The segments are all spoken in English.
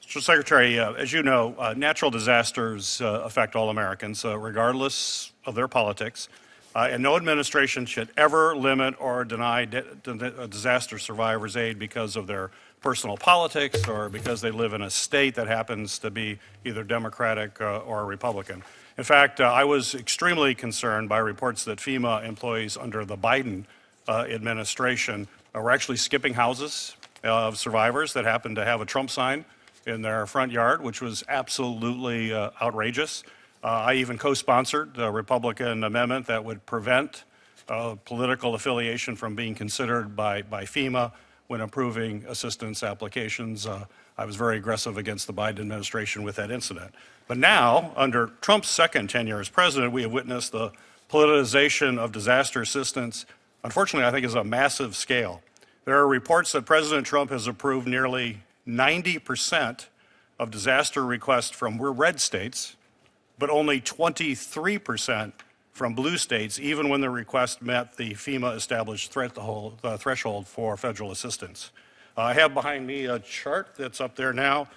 Mr. Secretary, as you know, natural disasters affect all Americans, regardless of their politics. And no administration should ever limit or deny disaster survivors aid because of their personal politics or because they live in a state that happens to be either Democratic or Republican. In fact, I was extremely concerned by reports that FEMA employees under the Biden administration were actually skipping houses of survivors that happened to have a Trump sign in their front yard, which was absolutely outrageous. I even co-sponsored a Republican amendment that would prevent political affiliation from being considered by FEMA when approving assistance applications. I was very aggressive against the Biden administration with that incident. But now, under Trump's second tenure as president, we have witnessed the politicization of disaster assistance, unfortunately, I think, is a massive scale. There are reports that President Trump has approved nearly 90% of disaster requests from red states, but only 23% from blue states, even when the request met the FEMA established threshold for federal assistance. I have behind me a chart that's up there now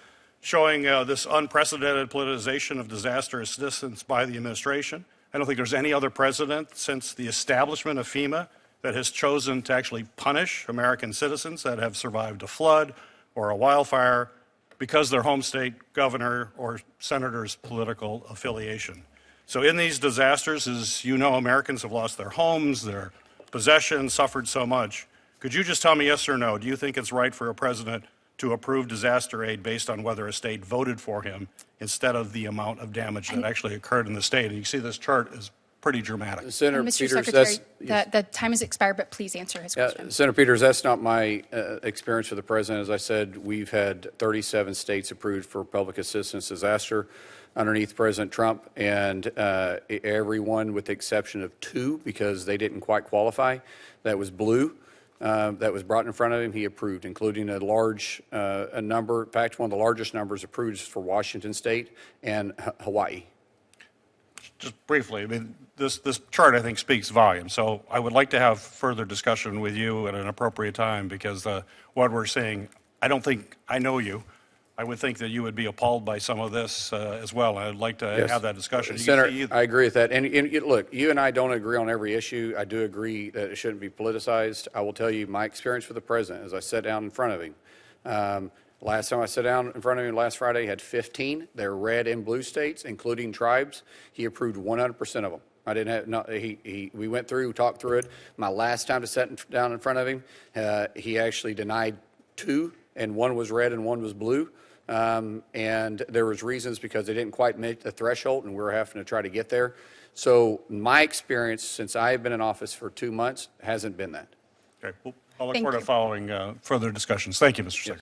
showing this unprecedented politicization of disaster assistance by the administration. I don't think there's any other president since the establishment of FEMA that has chosen to actually punish American citizens that have survived a flood or a wildfire because their home state governor or senator's political affiliation. So in these disasters, as you know, Americans have lost their homes, their possessions, suffered so much. Could you just tell me yes or no? Do you think it's right for a president to approve disaster aid based on whether a state voted for him instead of the amount of damage that actually occurred in the state? And you see this chart is pretty dramatic. Senator Mr. Peters, Secretary, the time has expired, but please answer his question. Senator Peters, that's not my experience with the president. As I said, we've had 37 states approved for public assistance disaster underneath President Trump, and everyone with the exception of 2, because they didn't quite qualify, that was blue, that was brought in front of him, he approved, including a large number. In fact, one of the largest numbers approved is for Washington State and Hawaii. Just briefly, I mean, this chart, I think, speaks volumes. So I would like to have further discussion with you at an appropriate time because what we're seeing, I don't think I know you. I would think that you would be appalled by some of this as well. I'd like to have that discussion. Senator, I agree with that. And look, you and I don't agree on every issue. I do agree that it shouldn't be politicized. I will tell you my experience with the president as I sat down in front of him. Last time I sat down in front of him last Friday, he had 15. They're red and blue states, including tribes. He approved 100% of them. I didn't have we went through, talked through it. My last time to sit down in front of him, he actually denied 2, and 1 was red and 1 was blue. And there was reasons because they didn't quite meet the threshold, and we were having to try to get there. So my experience since I've been in office for 2 months hasn't been that. Okay. Well, I'll look forward to following further discussions. Thank you, Mr. Secretary.